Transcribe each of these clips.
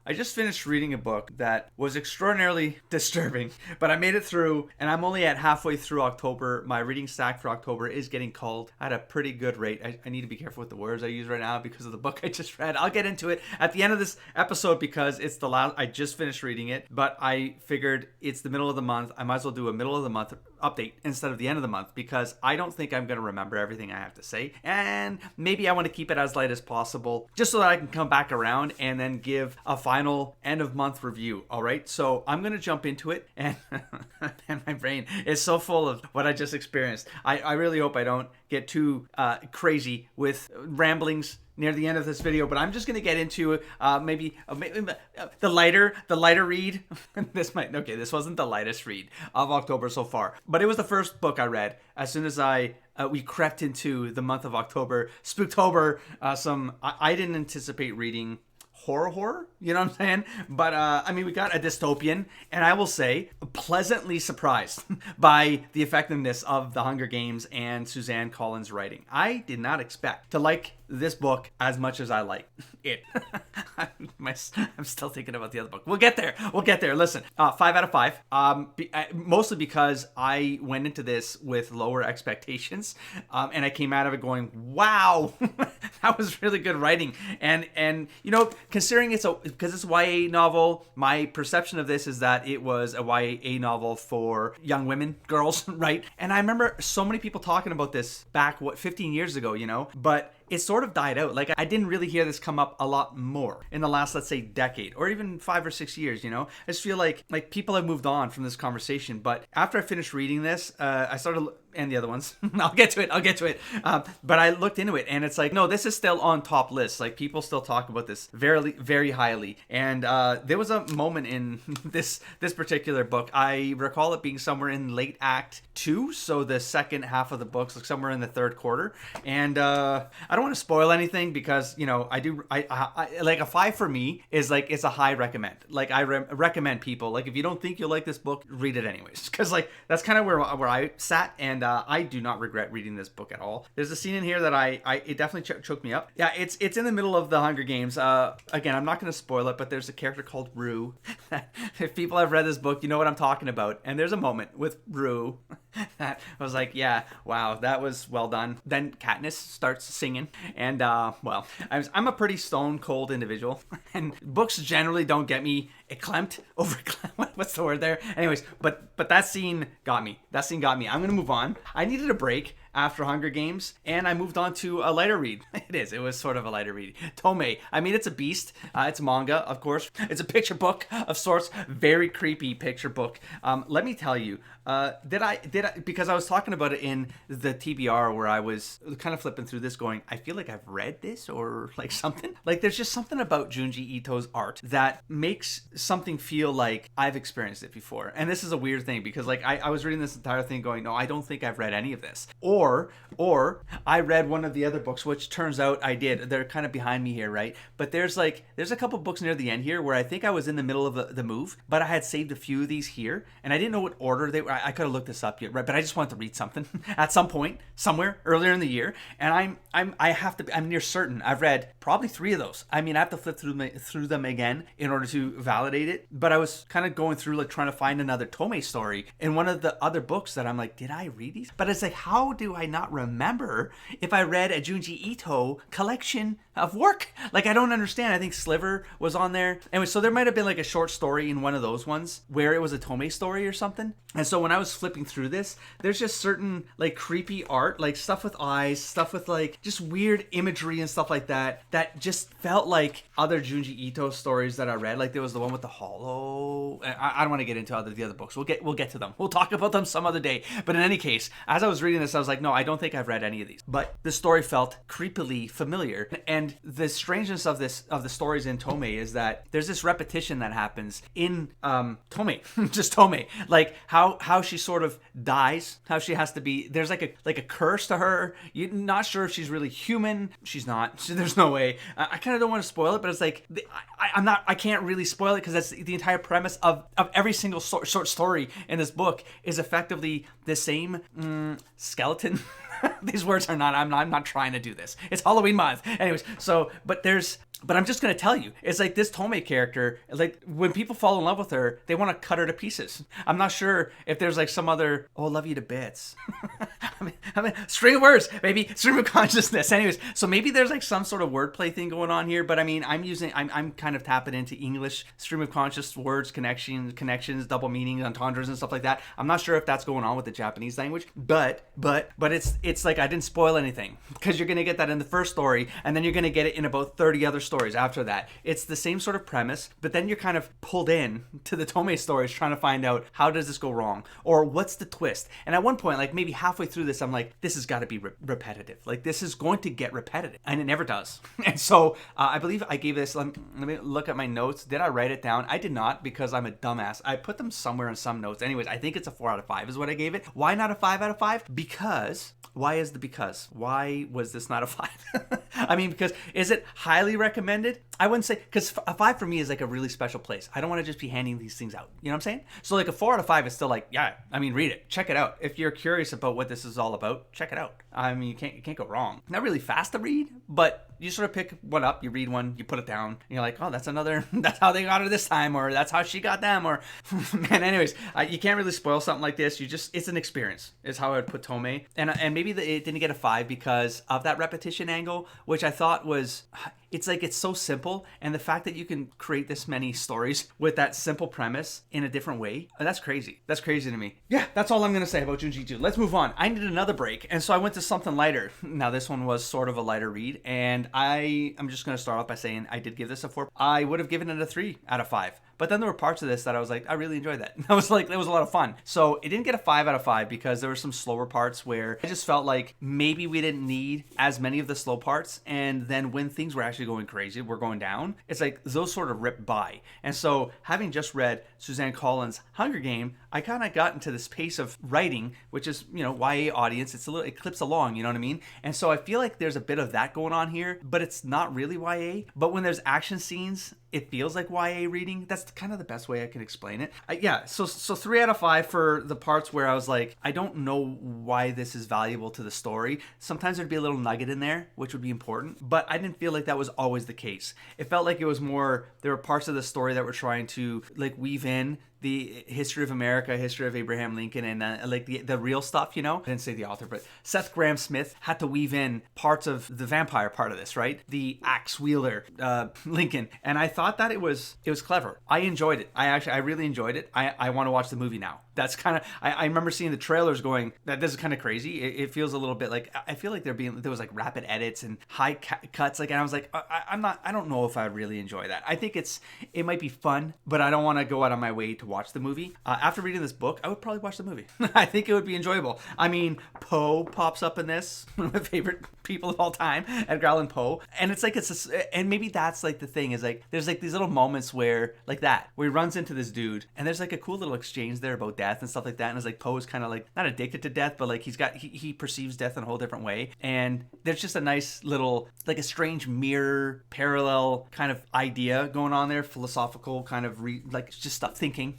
I just finished reading a book that was extraordinarily disturbing, but I made it through, and I'm only at halfway through October. My reading stack for October is getting culled at a pretty good rate. I need to be careful with the words I use right now because of the book I just read. I'll get into it at the end of this episode because it's the last. I just finished reading it, but I figured it's the middle of the month. I might as well do a middle of the month update instead of the end of the month because I don't think I'm going to remember everything I have to say, and maybe I want to keep it as light as possible just so that I can come back around and then give a final end of month review. All right, so I'm going to jump into it, and and my brain is so full of what I just experienced. I really hope I don't get too crazy with ramblings near the end of this video, but I'm just going to get into maybe the lighter read. This wasn't the lightest read of October so far, but it was the first book I read as soon as we crept into the month of October, Spooktober. I didn't anticipate reading horror, you know what I'm saying? But I mean, we got a dystopian, and I will say pleasantly surprised by the effectiveness of The Hunger Games and Suzanne Collins' writing. I did not expect to like this book as much as I like it. I'm still thinking about the other book. We'll get there. Listen, 5 out of 5. Mostly because I went into this with lower expectations, and I came out of it going, "Wow, that was really good writing." And you know, considering because it's a YA novel, my perception of this is that it was a YA novel for young women, girls, right? And I remember so many people talking about this back 15 years ago, you know, but it sort of died out. Like, I didn't really hear this come up a lot more in the last, let's say, decade or even 5 or 6 years, you know? I just feel like people have moved on from this conversation. But after I finished reading this, I started, and the other ones, I'll get to it. But I looked into it, and it's like, no, this is still on top lists. Like, people still talk about this very, very highly. And there was a moment in this particular book. I recall it being somewhere in late Act 2, so the second half of the book, like somewhere in the third quarter. And I don't want to spoil anything because, you know, I like a 5 for me is like, it's a high recommend. Like, I recommend people, like, if you don't think you'll like this book, read it anyways, because like that's kind of where I sat, and I do not regret reading this book at all. There's a scene in here that it definitely choked me up. Yeah, it's in the middle of The Hunger Games. Again, I'm not going to spoil it, but there's a character called Rue. If people have read this book, you know what I'm talking about. And there's a moment with Rue that I was like, yeah, wow, that was well done. Then Katniss starts singing, and well, I'm a pretty stone cold individual, and books generally don't get me eclamped over. What's the word there? Anyways, but that scene got me. I'm gonna move on. I needed a break after Hunger Games, and I moved on to a lighter read. It was sort of a lighter read. Tomie. I mean, it's a beast. It's manga, of course. It's a picture book of sorts. Very creepy picture book. Let me tell you, did I, because I was talking about it in the TBR where I was kind of flipping through this going, I feel like I've read this or like something. Like, there's just something about Junji Ito's art that makes something feel like I've experienced it before. And this is a weird thing because like I was reading this entire thing going, no, I don't think I've read any of this. Or I read one of the other books, which turns out I did. They're kind of behind me here, right? But there's a couple books near the end here where I think I was in the middle of the move, but I had saved a few of these here, and I didn't know what order they were. I could have looked this up yet, right? But I just wanted to read something at some point, somewhere earlier in the year, and I'm near certain I've read probably 3 of those. I mean, I have to flip through them again in order to validate it. But I was kind of going through like trying to find another Tomie story in one of the other books that I'm like, did I read these? But it's like, how do I not remember if I read a Junji Ito collection of work? Like, I don't understand. I think Sliver was on there. Anyway, so there might have been like a short story in one of those ones where it was a Tomie story or something. And so when I was flipping through this, there's just certain like creepy art, like stuff with eyes, stuff with like just weird imagery and stuff like that, that just felt like other Junji Ito stories that I read. Like there was the one with the Hollow. I don't want to get into the other books. We'll get to them. We'll talk about them some other day. But in any case, as I was reading this, I was like, no, I don't think I've read any of these. But the story felt creepily familiar. And the strangeness of the stories in Tomie is that there's this repetition that happens in Tomie, just Tomie, like how she sort of dies, how she has to be. There's like a curse to her. You're not sure if she's really human. She's not. There's no way. I kind of don't want to spoil it, but it's like I can't really spoil it because that's the entire premise of every single short story in this book is effectively the same skeleton. These words are not. I'm not trying to do this. It's Halloween month. Anyways, but I'm just going to tell you, it's like this Tomie character, like when people fall in love with her, they want to cut her to pieces. I'm not sure if there's like some other, oh, love you to bits. I mean, string of words, maybe stream of consciousness. Anyways, so maybe there's like some sort of wordplay thing going on here, but I mean, I'm kind of tapping into English stream of conscious words, connections, double meanings, entendres and stuff like that. I'm not sure if that's going on with the Japanese language, but it's like I didn't spoil anything because you're going to get that in the first story and then you're going to get it in about 30 other stories after that. It's the same sort of premise, but then you're kind of pulled in to the Tomie stories trying to find out how does this go wrong or what's the twist. And at one point, like maybe halfway through this, I'm like, this has got to be repetitive. Like this is going to get repetitive, and it never does. And so I believe I gave this. Let me look at my notes. Did I write it down? I did not because I'm a dumbass. I put them somewhere in some notes. Anyways, I think it's a 4 out of 5 is what I gave it. Why not a 5 out of 5? Because. Why was this not a 5? I mean, because is it highly recommended? I wouldn't say, because a 5 for me is like a really special place. I don't want to just be handing these things out. You know what I'm saying? So like a 4 out of 5 is still like, yeah, I mean, read it. Check it out. If you're curious about what this is all about, check it out. I mean, you can't go wrong. Not really fast to read, but you sort of pick one up, you read one, you put it down, and you're like, oh, that's how they got her this time, or that's how she got them, or man, anyways, you can't really spoil something like this. It's an experience, is how I would put Tomie. And maybe it didn't get a 5 because of that repetition angle, which I thought was, it's like it's so simple, and the fact that you can create this many stories with that simple premise in a different way, that's crazy. That's crazy to me. Yeah, that's all I'm going to say about Junji Ito. Let's move on. I needed another break, and so I went to something lighter. Now, this one was sort of a lighter read, and I'm just going to start off by saying I did give this a 4. I would have given it a 3 out of 5. But then there were parts of this that I was like, I really enjoyed that. I was like, it was a lot of fun. So it didn't get a 5 out of 5 because there were some slower parts where I just felt like maybe we didn't need as many of the slow parts. And then when things were actually going crazy, we're going down, it's like those sort of ripped by. And so having just read Suzanne Collins' Hunger Game, I kind of got into this pace of writing, which is, YA audience. It clips along, you know what I mean? And so I feel like there's a bit of that going on here, but it's not really YA. But when there's action scenes, it feels like YA reading. That's kind of the best way I can explain it. So 3 out of 5 for the parts where I was like, I don't know why this is valuable to the story. Sometimes there'd be a little nugget in there, which would be important, but I didn't feel like that was always the case. It felt like it was more, there were parts of the story that were trying to like weave in the history of America, history of Abraham Lincoln, and like the real stuff, I didn't say the author, but Seth Grahame Smith had to weave in parts of the vampire part of this, right? The axe wielder, Lincoln. And I thought that it was clever. I enjoyed it. I really enjoyed it. I want to watch the movie now. That's kind of, I remember seeing the trailers going, that this is kind of crazy. It feels a little bit like, I feel like there was like rapid edits and high cuts. Like, and I was like, I don't know if I really enjoy that. I think it might be fun, but I don't want to go out of my way to watch the movie. After reading this book, I would probably watch the movie. I think it would be enjoyable. I mean, Poe pops up in this, one of my favorite people of all time, Edgar Allan Poe. And it's like, and maybe that's like the thing is like, there's like these little moments where he runs into this dude and there's like a cool little exchange there about death and stuff like that. And it's like Poe is kind of like not addicted to death, but like he perceives death in a whole different way. And there's just a nice little, like a strange mirror parallel kind of idea going on there, philosophical kind of just stuff thinking.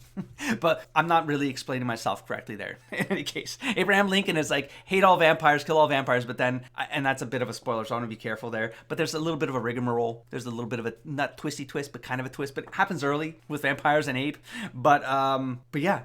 But I'm not really explaining myself correctly there. In any case, Abraham Lincoln is like, hate all vampires, kill all vampires, but then, and that's a bit of a spoiler, so I want to be careful there. But there's a little bit of a rigmarole. There's a little bit of a, not twisty twist, but kind of a twist, but it happens early with vampires and Abe. But yeah.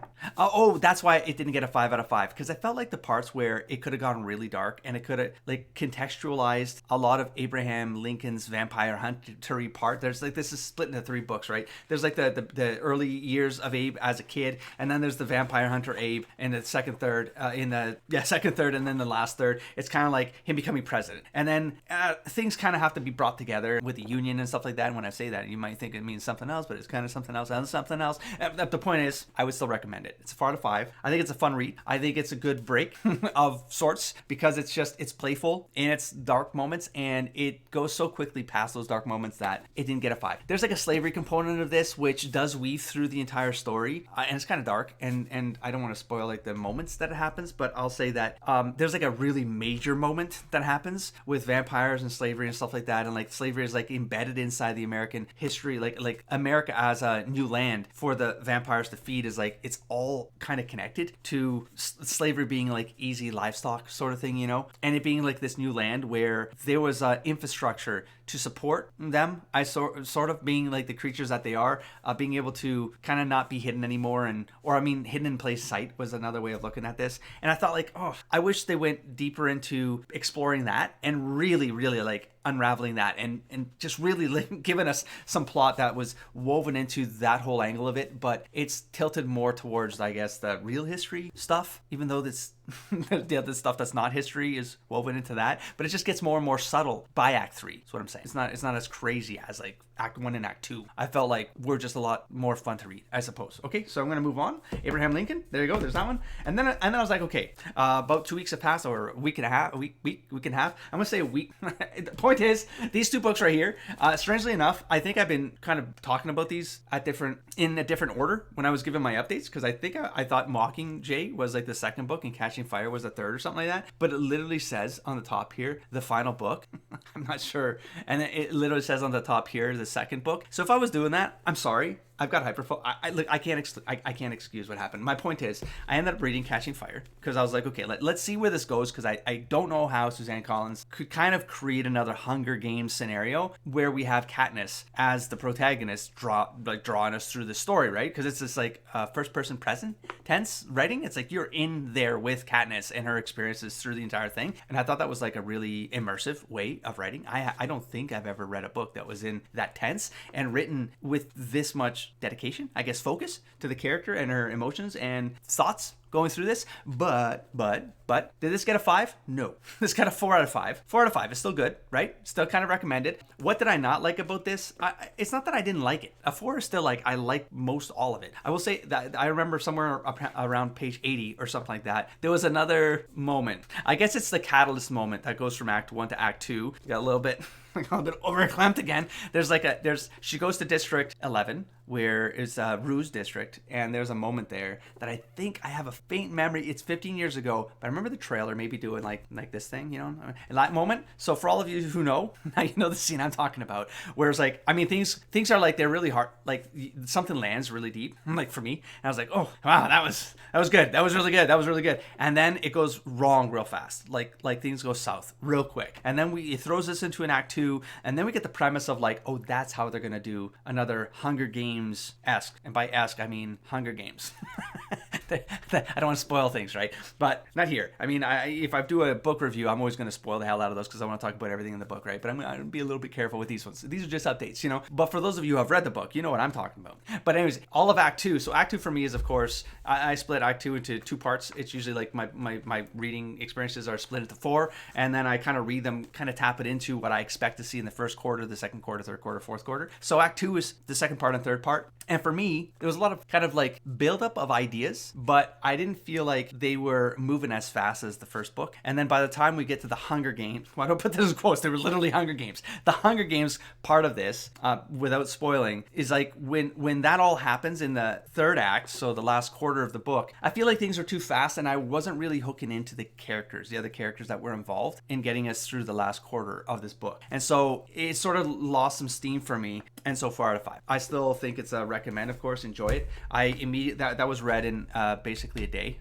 That's why it didn't get a 5 out of 5, because I felt like the parts where it could have gone really dark and it could have like contextualized a lot of Abraham Lincoln's vampire huntery part. There's like, this is split into 3 books, right? There's like the early years of Abe as a kid, and then there's the vampire hunter Abe in the second third, and then the last third. It's kind of like him becoming president, and then things kind of have to be brought together with the union and stuff like that. And when I say that, you might think it means something else, but it's kind of something else and something else. The point is, I would still recommend it. It's a 4 out of 5. I think it's a fun read. I think it's a good break of sorts, because it's playful in its dark moments, and it goes so quickly past those dark moments that it didn't get a 5. There's like a slavery component of this, which does weave through the entire story, and it's kind of dark, and I don't want to spoil like the moments that it happens, but I'll say that there's like a really major moment that happens with vampires and slavery and stuff like that, and like slavery is like embedded inside the American history, like America as a new land for the vampires to feed is like, it's all all kind of connected to slavery being like easy livestock sort of thing, and it being like this new land where there was infrastructure to support them. I sort of being like the creatures that they are, being able to kind of not be hidden anymore, hidden in plain sight was another way of looking at this. And I thought like, oh, I wish they went deeper into exploring that and really, really like unraveling that and just really like giving us some plot that was woven into that whole angle of it. But it's tilted more towards, I guess, the real history stuff, even though this the stuff that's not history is woven into that. But it just gets more and more subtle by Act 3. That's what I'm saying. It's not as crazy as like Act 1 and Act 2. I felt like we're just a lot more fun to read, I suppose. Okay, so I'm gonna move on. Abraham Lincoln, there you go, there's that one. And then I was like, okay, about 2 weeks have passed, or a week and a half, week and a half. I'm gonna say a week. The point is, these two books right here, strangely enough, I think I've been kind of talking about these in a different order when I was giving my updates, because I think I thought Mockingjay was like the second book and Catching Fire was the third or something like that. But it literally says on the top here, the final book. I'm not sure. And it literally says on the top here, the second book. So if I was doing that, I'm sorry. I've got I can't excuse what happened. My point is, I ended up reading Catching Fire because I was like, okay, let's see where this goes, because I don't know how Suzanne Collins could kind of create another Hunger Games scenario where we have Katniss as the protagonist drawing us through the story, right? Because it's this like first person present tense writing. It's like you're in there with Katniss and her experiences through the entire thing. And I thought that was like a really immersive way of writing. I don't think I've ever read a book that was in that tense and written with this much dedication, I guess, focus to the character and her emotions and thoughts going through this. But did this get a 5? No. This got a 4 out of 5. 4 out of 5 is still good, right? Still kind of recommended. What did I not like about this? It's not that I didn't like it. A 4 is still like, I like most all of it. I will say that I remember somewhere around page 80 or something like that, there was another moment. I guess it's the catalyst moment that goes from Act 1 to Act 2. You got a little bit overclamped again. She goes to District 11, where it's Rue's district, and there's a moment there that I think I have a faint memory. It's 15 years ago, but I remember the trailer maybe doing like this thing, in that moment. So for all of you who know, now you know the scene I'm talking about, where it's like, I mean, things are like, they're really hard, like something lands really deep, like for me, and I was like, oh wow, that was good, that was really good, and then it goes wrong real fast, like things go south real quick, and then it throws us into an Act 2, and then we get the premise of like, oh, that's how they're gonna do another Hunger Games-esque, and by esque I mean Hunger Games. I don't want to spoil things, right? But not here. I mean, if I do a book review, I'm always going to spoil the hell out of those because I want to talk about everything in the book, right? But I'm going to be a little bit careful with these ones. These are just updates, But for those of you who have read the book, you know what I'm talking about. But anyways, all of Act 2. So Act 2 for me is, of course, I split Act 2 into 2 parts. It's usually like my reading experiences are split into 4, and then I kind of read them, kind of tap it into what I expect to see in the first quarter, the second quarter, third quarter, fourth quarter. So Act 2 is the second part and third part. And for me, there was a lot of kind of like buildup of ideas, but I didn't feel like they were moving as fast as the first book. And then by the time we get to the Hunger Games, well, I don't put this in quotes, they were literally Hunger Games. The Hunger Games part of this, without spoiling, is like when that all happens in the third act, so the last quarter of the book, I feel like things are too fast and I wasn't really hooking into the other characters that were involved in getting us through the last quarter of this book. And so it sort of lost some steam for me. And so 4 out of 5. I still think it's a recommend, of course, enjoy it. That was read in basically a day.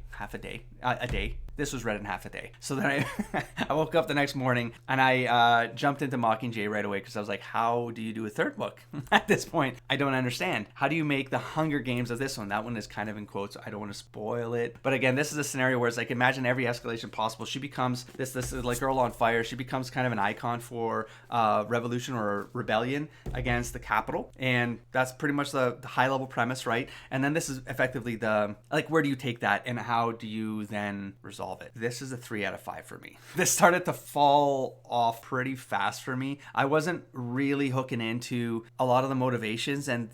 This was read in half a day. So then I woke up the next morning and I jumped into Mockingjay right away because I was like, how do you do a third book? At this point, I don't understand. How do you make the Hunger Games of this one? That one is kind of in quotes. I don't want to spoil it. But again, this is a scenario where it's like, imagine every escalation possible. She becomes this like girl on fire. She becomes kind of an icon for revolution or rebellion against the Capitol. And that's pretty much the high level premise, right? And then this is effectively where do you take that and how do you then resolve it? This is a 3 out of 5 for me. This started to fall off pretty fast for me. I wasn't really hooking into a lot of the motivations, and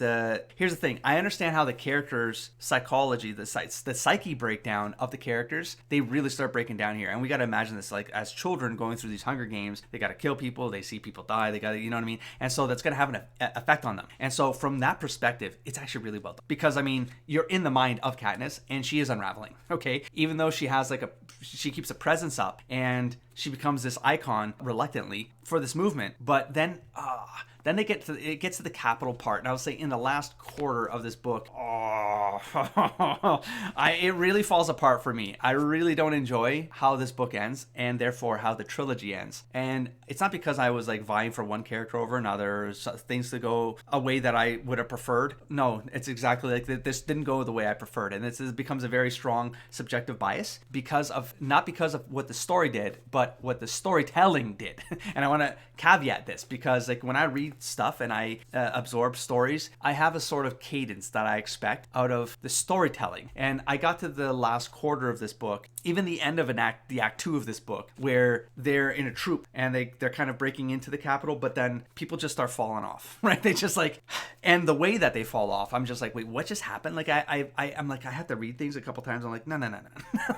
here's the thing. I understand how the characters' psychology, the psyche breakdown of the characters, they really start breaking down here. And we got to imagine this like as children going through these Hunger Games, they got to kill people, they see people die, they got to, you know what I mean? And so that's going to have an effect on them. And so from that perspective, it's actually really well done. Because I mean, you're in the mind of Katniss and she is unraveling, okay? Even though she has she keeps a presence up and she becomes this icon reluctantly for this movement, but then it gets to the Capitol part, and I would say in the last quarter of this book, It really falls apart for me. I really don't enjoy how this book ends, and therefore how the trilogy ends. And it's not because I was like vying for one character over another, things to go a way that I would have preferred. No, it's exactly like this didn't go the way I preferred, and this becomes a very strong subjective bias not because of what the story did, but what the storytelling did. And I want to caveat this because like when I read stuff and I absorb stories, I have a sort of cadence that I expect out of the storytelling. And I got to the last quarter of this book, even the end of the act 2 of this book, where they're in a troop and they're kind of breaking into the Capitol, but then people just start falling off, right? They just like, and the way that they fall off, I'm just like, wait, what just happened? Like I'm like, I have to read things a couple times. I'm like, no.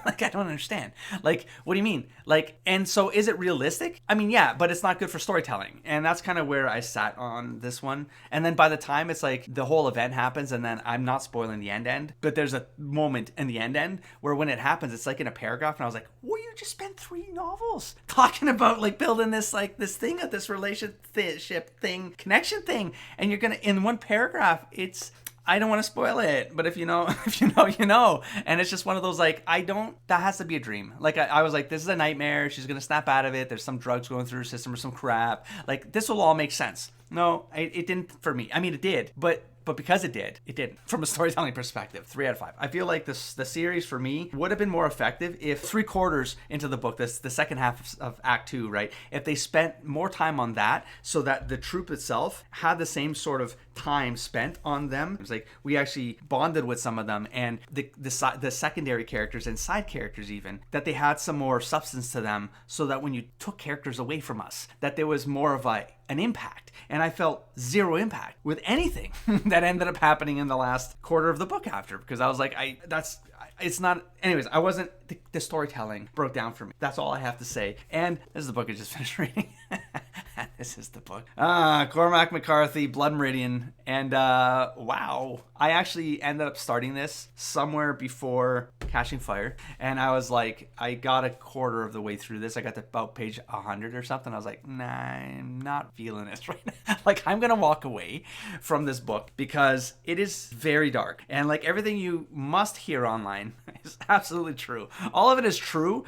Like, I don't understand. Like, what do you mean? Like, and so is it realistic? I mean, yeah, but it's not good for storytelling. And that's kind of where I sat on this one. And then by the time it's like the whole event happens, and then I'm not spoiling the end, but there's a moment in the end where when it happens, it's like in a paragraph. And I was like, well, you just spent 3 novels talking about like building this, like this thing of this relationship thing, connection thing. And you're going to, in one paragraph, I don't want to spoil it, but if you know, you know. And it's just one of those, like, that has to be a dream. Like, I was like, this is a nightmare. She's going to snap out of it. There's some drugs going through her system or some crap. Like, this will all make sense. No, it didn't for me. I mean, it did, but because it didn't. From a storytelling perspective, 3 out of 5. I feel like the series for me would have been more effective if 3/4 into the book, the second half of Act 2, right? If they spent more time on that, so that the troop itself had the same sort of time spent on them. It was like we actually bonded with some of them, and the secondary characters and side characters even, that they had some more substance to them, so that when you took characters away from us, that there was more of an impact. And I felt zero impact with anything that ended up happening in the last quarter of the book after, because I was like, it's not, anyways, I wasn't, the storytelling broke down for me. That's all I have to say. And this is the book I just finished reading. This is the book. Cormac, McCarthy, Blood Meridian. And wow. I actually ended up starting this somewhere before Catching Fire. And I was like, I got a quarter of the way through this. I got to about page 100 or something. I was like, nah, I'm not feeling this right now. Like, I'm going to walk away from this book because it is very dark. And like everything you must hear online is absolutely true. All of it is true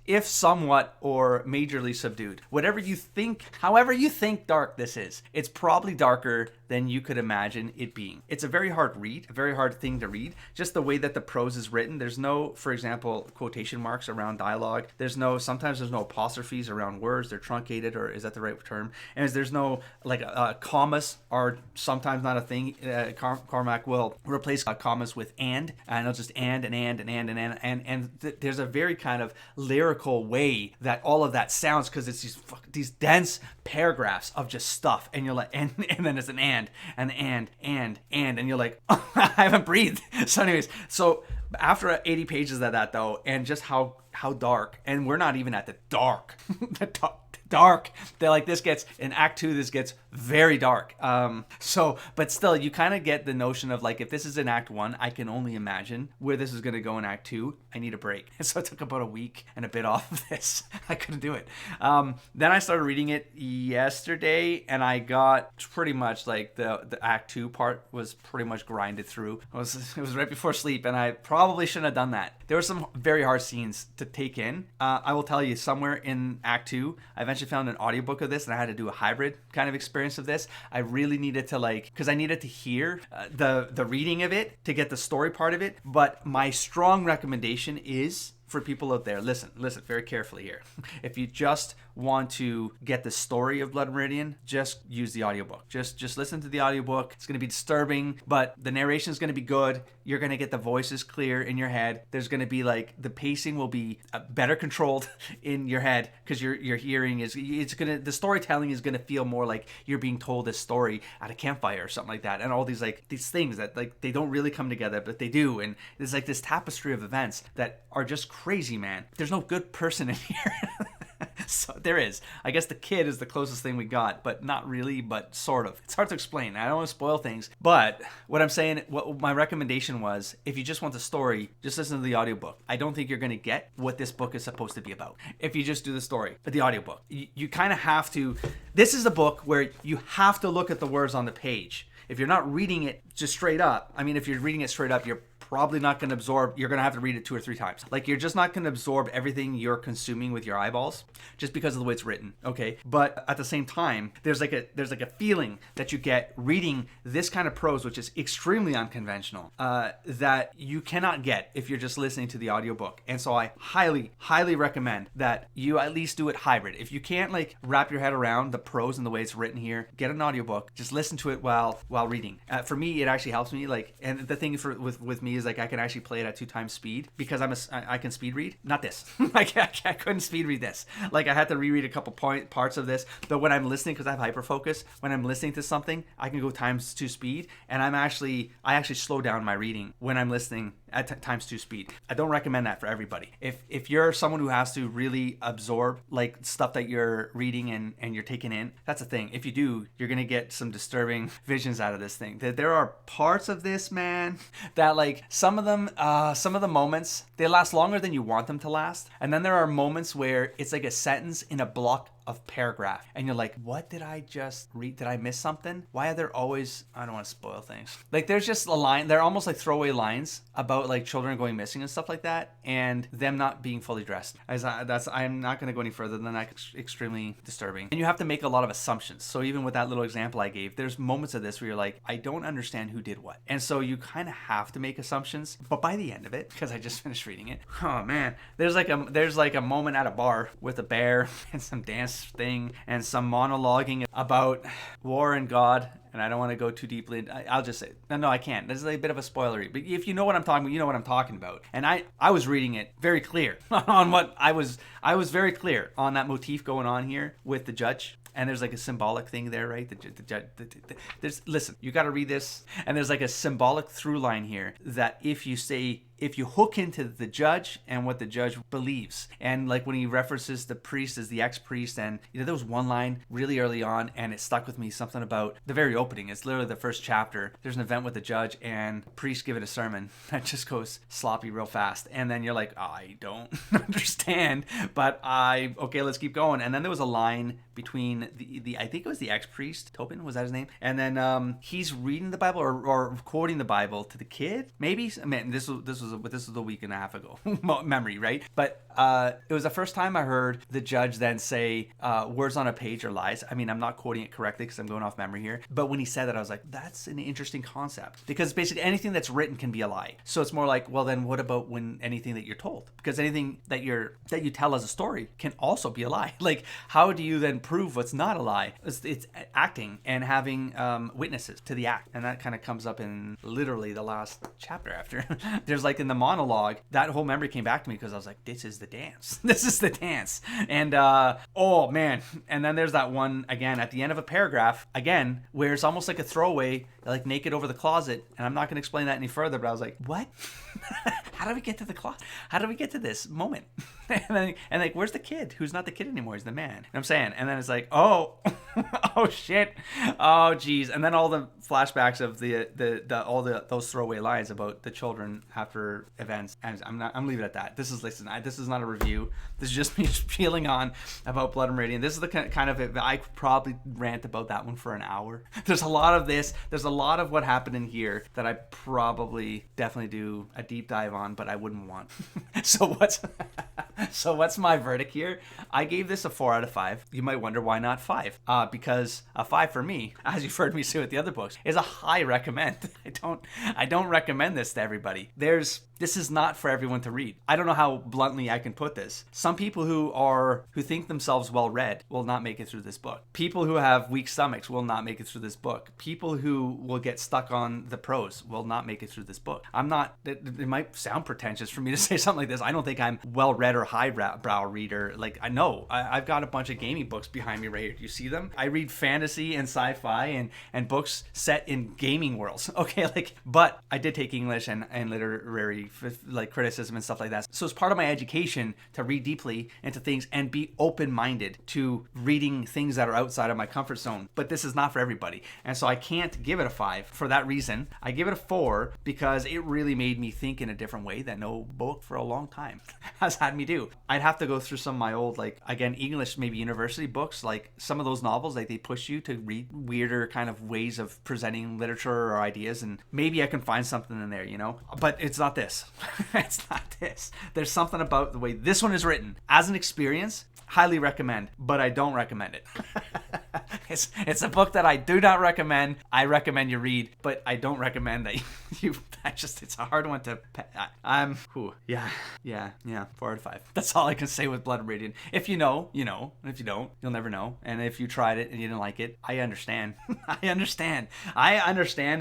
if somewhat or majorly subdued. Whatever you think, however you think dark this is, it's probably darker than you could imagine it being. It's a very hard read, a very hard thing to read. Just the way that the prose is written. There's no, for example, quotation marks around dialogue. Sometimes there's no apostrophes around words. They're truncated, or is that the right term? And there's no, like, commas are sometimes not a thing. Cormac will replace commas with and it'll just and there's a very kind of lyrical way that all of that sounds, because it's these dense paragraphs of just stuff, and you're like, and then it's an and you're like, oh, I haven't breathed. So anyways, so after 80 pages of that though, and just how dark, and we're not even at the dark, dark. They're like, this gets, in Act 2, this gets very dark. But still, you kind of get the notion of like, if this is in Act 1, I can only imagine where this is going to go in Act 2. I need a break. And so I took about a week and a bit off of this. I couldn't do it. Then I started reading it yesterday, and I got pretty much like the Act 2 part was pretty much grinded through. It was right before sleep, and I probably shouldn't have done that. There were some very hard scenes to take in. I will tell you, somewhere in Act 2, I eventually found an audiobook of this, and I had to do a hybrid kind of experience of this. I really needed to, like, because I needed to hear the reading of it to get the story part of it. But my strong recommendation is, for people out there, listen very carefully here. If you just want to get the story of Blood Meridian, just use the audiobook. Just listen to the audiobook. It's going to be disturbing, but the narration is going to be good. You're going to get the voices clear in your head. There's going to be, like, the pacing will be better controlled in your head, because your hearing is, the storytelling is going to feel more like you're being told this story at a campfire or something like that. And all these things that, like, they don't really come together, but they do. And there's like this tapestry of events that are just crazy, man. There's no good person in here. So there is. I guess the kid is the closest thing we got, but not really, but sort of. It's hard to explain. I don't want to spoil things, but what I'm saying, what my recommendation was, if you just want the story, just listen to the audiobook. I don't think you're going to get what this book is supposed to be about if you just do the story, but the audiobook. You kind of have to. This is a book where you have to look at the words on the page. if you're not reading it just straight up, I mean, if you're reading it straight up, you're probably not going to absorb, you're going to have to read it 2 or 3 times. Like, you're just not going to absorb everything you're consuming with your eyeballs just because of the way it's written, okay? But at the same time, there's like a feeling that you get reading this kind of prose, which is extremely unconventional, that you cannot get if you're just listening to the audiobook. And so I highly recommend that you at least do it hybrid. If you can't like wrap your head around the prose and the way it's written here, get an audiobook, just listen to it while reading. For me, it actually helps me, like, and the thing with me is like I can actually play it at 2 times speed because I can speed read. Not this. I couldn't speed read this. Like, I had to reread a couple parts of this. But when I'm listening, because I have hyperfocus, when I'm listening to something, I can go times 2 speed, and I actually slow down my reading when I'm listening at times 2 speed. I don't recommend that for everybody. If you're someone who has to really absorb like stuff that you're reading and you're taking in, that's a thing. If you do, you're gonna get some disturbing visions out of this thing. There are parts of this, man, that like some of the moments, they last longer than you want them to last, and then there are moments where it's like a sentence in a block of paragraph, and you're like, what did I just read? Did I miss something? Why are there always, I don't want to spoil things, like there's just a line, they're almost like throwaway lines about like children going missing and stuff like that, and them not being fully dressed. I'm not going to go any further than that. Extremely disturbing, and you have to make a lot of assumptions. So even with that little example I gave, there's moments of this where you're like, I don't understand who did what, and so you kind of have to make assumptions. But by the end of it, because I just finished reading it, oh man, there's like a moment at a bar with a bear and some dance thing and some monologuing about war and God, and I don't want to go too deeply. I'll just say, no, I can't. This is a bit of a spoilery, but if you know what I'm talking about, you know what I'm talking about. And I was reading it very clear on what I was very clear on that motif going on here with the judge. And there's like a symbolic thing there, right? Listen, you got to read this, and there's like a symbolic through line here that if you hook into the judge and what the judge believes, and like when he references the priest as the ex-priest, and there was one line really early on, and it stuck with me, something about the very opening. It's literally the first chapter. There's an event with the judge and the priest giving a sermon that just goes sloppy real fast, and then you're like, I don't understand, but okay, let's keep going. And then there was a line between the I think it was the ex-priest, Tobin, was that his name? And then he's reading the Bible or quoting the Bible to the kid, maybe. I mean, this was a week and a half ago memory, right? But it was the first time I heard the judge then say words on a page are lies. I mean, I'm not quoting it correctly because I'm going off memory here, but when he said that, I was like, that's an interesting concept, because basically anything that's written can be a lie. So it's more like, well, then what about when anything that you're told? Because anything that you tell as a story can also be a lie. Like, how do you then prove what's not a lie? It's acting and having witnesses to the act, and that kind of comes up in literally the last chapter after. There's like in the monologue, that whole memory came back to me because I was like, this is the dance. This is the dance. And oh man. And then there's that one again at the end of a paragraph again where it's almost like a throwaway, like naked over the closet. And I'm not going to explain that any further, but I was like, what? How do we get to the closet? How do we get to this moment? and like, where's the kid? Who's not the kid anymore? He's the man. You know what I'm saying? And then it's like, oh, oh shit. Oh geez. And then all the flashbacks of those throwaway lines about the children after events. And I'm leaving it at that. This is not a review. This is just me feeling on about Blood and Meridian. This is the kind of I could probably rant about that one for an hour. There's a lot of this. There's a lot of what happened in here that I probably definitely do a deep dive on, but I wouldn't want. So what's my verdict here? I gave this a 4 out of 5. You might wonder why not 5? Because a 5 for me, as you've heard me say with the other books, is a high recommend. I don't recommend this to everybody. This is not for everyone to read. I don't know how bluntly I can put this. Some people who think themselves well read will not make it through this book. People who have weak stomachs will not make it through this book. People who will get stuck on the prose will not make it through this book. It might sound pretentious for me to say something like this. I don't think I'm well read or highbrow reader. Like, I know I've got a bunch of gaming books behind me right here. Do you see them? I read fantasy and sci-fi and books set in gaming worlds. Okay, but I did take English and literary like criticism and stuff like that. So it's part of my education to read deeply into things and be open-minded to reading things that are outside of my comfort zone. But this is not for everybody. And so I can't give it a 5 for that reason. I give it a 4 because it really made me think in a different way that no book for a long time has had me do. I'd have to go through some of my old, like, again, English, maybe university books, like some of those novels, like they push you to read weirder kind of ways of presenting literature or ideas, and maybe I can find something in there, you know? But it's not this. It's not this. There's something about the way this one is written. As an experience, highly recommend, but I don't recommend it. It's a book that I do not recommend. I recommend you read, but I don't recommend that you it's a hard one to, yeah, 4 out of 5. That's all I can say with Blood Meridian. If you know, you know, and if you don't, you'll never know. And if you tried it and you didn't like it, I understand. I understand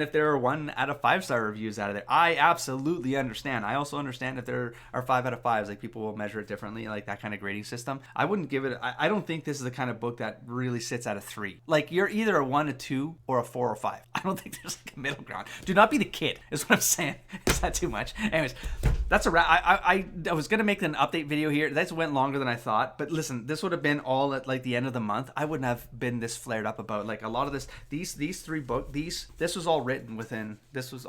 if there are 1 out of 5-star reviews out of there. I absolutely understand. I also understand if there are 5 out of 5s, like people will measure it differently, like that kind of grading system. I wouldn't give it, I don't think this is the kind of book that really sits at a 3. Like, you're either a 1, a 2, or a 4 or 5. I don't think there's like a middle ground. Do not be the kid, is what I'm saying. Is that too much? Anyways, that's a wrap. I was going to make an update video here. That went longer than I thought. But listen, this would have been all at like the end of the month. I wouldn't have been this flared up about like a lot of this. These 3 books, this was all written within, this was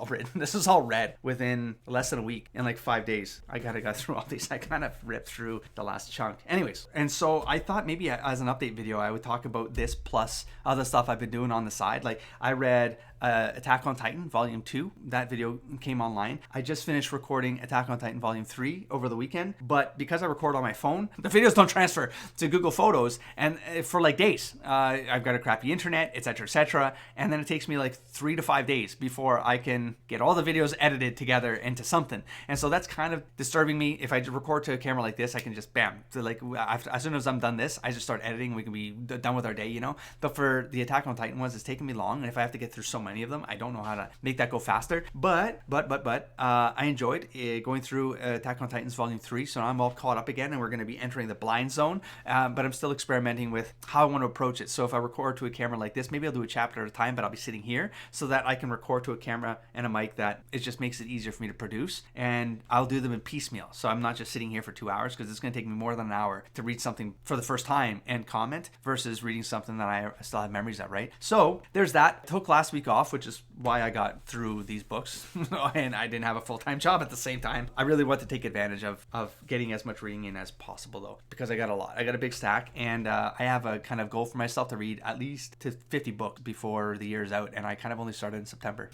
all read within less than a week, in like 5 days. I got through all these. I kind of ripped through the last chunk. Anyways, and so I thought maybe as an update video, I would talk about this plus other stuff I've been doing on the side. Like, I read Attack on Titan Volume 2. That video came online. I just finished recording Attack on Titan Volume 3 over the weekend, but because I record on my phone, the videos don't transfer to Google Photos, and for like days. I've got a crappy internet, etc., and then it takes me like 3 to 5 days before I can get all the videos edited together into something. And so that's kind of disturbing me. If I record to a camera like this, I can just bam. So like, as soon as I'm done this, I just start editing. We can be done with our day, you know? But for the Attack on Titan ones, it's taking me long, and if I have to get through so many of them, I don't know how to make that go faster. But I enjoyed going through Attack on Titans Volume 3, so I'm all caught up again, and we're going to be entering the blind zone. But I'm still experimenting with how I want to approach it. So if I record to a camera like this, maybe I'll do a chapter at a time, but I'll be sitting here so that I can record to a camera and a mic that it just makes it easier for me to produce. And I'll do them in piecemeal. So I'm not just sitting here for 2 hours, because it's going to take me more than an hour to read something for the first time and comment versus reading something that I still have memories of, right? So there's that. I took last week off, which is why I got through these books. And I didn't have a full-time job at the same time. I really want to take advantage of getting as much reading in as possible, though, because I got a lot. I got a big stack, and I have a kind of goal for myself to read at least to 50 books before the year's out, and I kind of only started in September.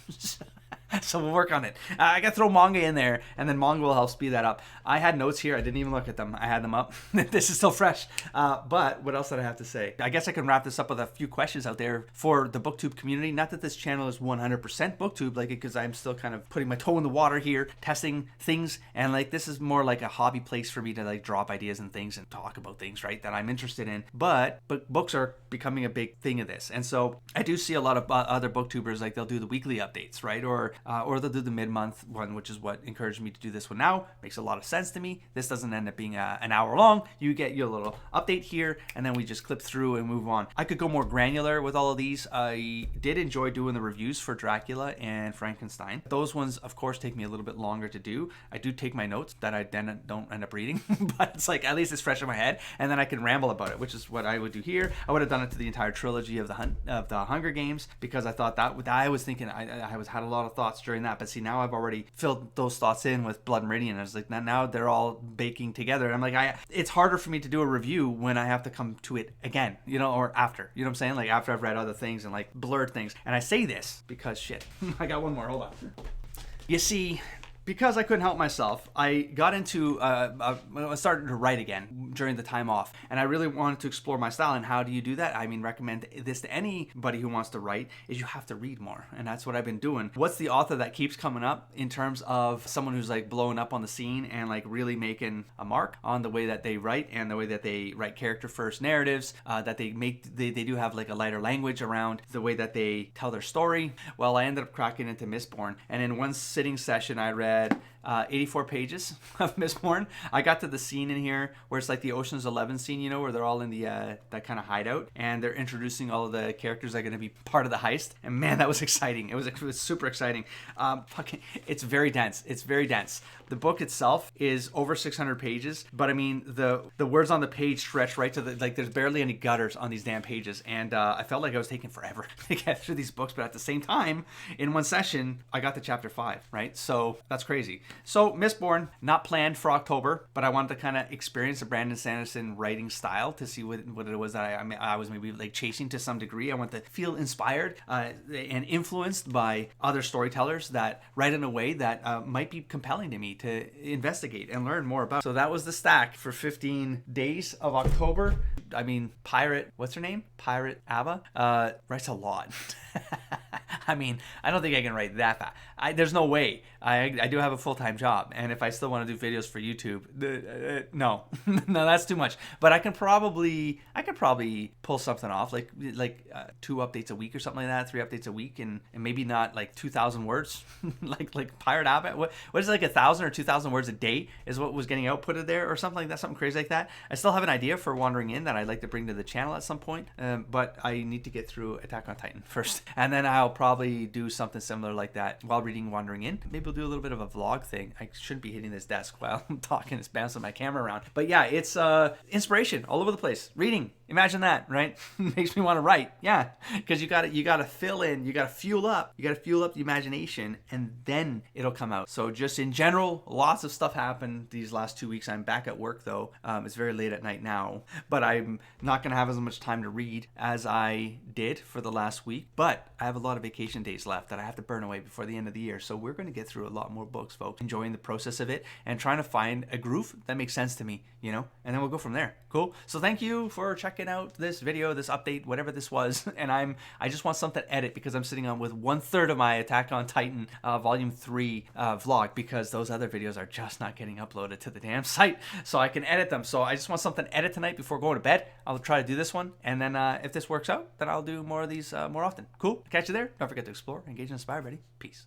So we'll work on it. I got to throw manga in there, and then manga will help speed that up. I had notes here. I didn't even look at them. I had them up. This is still fresh. But what else did I have to say? I guess I can wrap this up with a few questions out there for the Booktube community. Not that this channel is 100% Booktube, like, because I'm still kind of putting my toe in the water here, testing things, and like this is more like a hobby place for me to like drop ideas and things and talk about things, right, that I'm interested in. But books are becoming a big thing of this, and so I do see a lot of other booktubers, like they'll do the weekly updates, right, or they'll do the mid-month one, which is what encouraged me to do this one now. Makes a lot of sense to me. This doesn't end up being an hour long. You get your little update here, and then we just clip through and move on. I could go more granular with all of these. I did enjoy doing the reviews for Dracula and Frankenstein. Those ones, of course, take me a little bit longer to do. I do take my notes that I then don't end up reading, but it's like, at least it's fresh in my head, and then I can ramble about it, which is what I would do here. I would have done it to the entire trilogy of the Hunger Games, because I thought that I was thinking I had a lot of thoughts during that. But see, now I've already filled those thoughts in with Blood Meridian. I was like, now they're all baking together. And I'm like, it's harder for me to do a review when I have to come to it again, you know, or after, you know what I'm saying? Like after I've read other things and like blurred things. And I say this because shit, I got one more, hold on. You see, because I couldn't help myself, I got into, I started to write again during the time off, and I really wanted to explore my style. And how do you do that? I mean, recommend this to anybody who wants to write, is you have to read more, and that's what I've been doing. What's the author that keeps coming up in terms of someone who's like blowing up on the scene and like really making a mark on the way that they write and the way that they write character first narratives, that they do have like a lighter language around the way that they tell their story? Well, I ended up cracking into Mistborn, and in one sitting session I read 84 pages of Mistborn. I got to the scene in here where it's like the Ocean's 11 scene, you know, where they're all in the that kind of hideout, and they're introducing all of the characters that are going to be part of the heist. And man, that was exciting. It was super exciting. It's very dense. It's very dense. The book itself is over 600 pages, but I mean, the words on the page stretch right to the, like, there's barely any gutters on these damn pages, and I felt like I was taking forever to get through these books, but at the same time, in one session, I got to chapter 5, right? So that's crazy. So Mistborn, not planned for October, but I wanted to kind of experience the Brandon Sanderson writing style to see what it was that I was maybe like chasing to some degree. I want to feel inspired and influenced by other storytellers that write in a way that might be compelling to me to investigate and learn more about. So that was the stack for 15 days of October. I mean, what's her name? Pirate Abba writes a lot. I mean, I don't think I can write that fast. There's no way. I do have a full-time job, and if I still want to do videos for YouTube, no, no, that's too much. But I could probably pull something off, like 2 updates a week or something like that, 3 updates a week, and maybe not like 2,000 words, like Pirate Abbott. What is it, like 1,000 or 2,000 words a day is what was getting outputted there, or something like that, something crazy like that. I still have an idea for Wandering In that I'd like to bring to the channel at some point, but I need to get through Attack on Titan first, and then I'll probably do something similar like that while reading Wandering In. Maybe we'll do a little bit of a vlog thing. I shouldn't be hitting this desk while I'm talking. It's bouncing my camera around. But yeah, it's inspiration all over the place. Reading. Imagine that, right? Makes me want to write. Yeah, because you gotta fill in, you gotta fuel up the imagination, and then it'll come out. So just in general, lots of stuff happened these last 2 weeks. I'm back at work though. It's very late at night now, but I'm not gonna have as much time to read as I did for the last week. But I have a lot of vacation days left that I have to burn away before the end of the year. So we're gonna get through a lot more books, folks. Enjoying the process of it and trying to find a groove that makes sense to me, you know, and then we'll go from there. Cool. So thank you for checking out this video, this update, whatever this was. And I just want something to edit because I'm sitting on with 1/3 of my Attack on Titan volume 3 vlog, because those other videos are just not getting uploaded to the damn site so I can edit them. So I just want something to edit tonight before going to bed. I'll try to do this one, and then if this works out, then I'll do more of these more often. Cool. Catch you there. Don't forget to explore, engage, and inspire, buddy. Peace.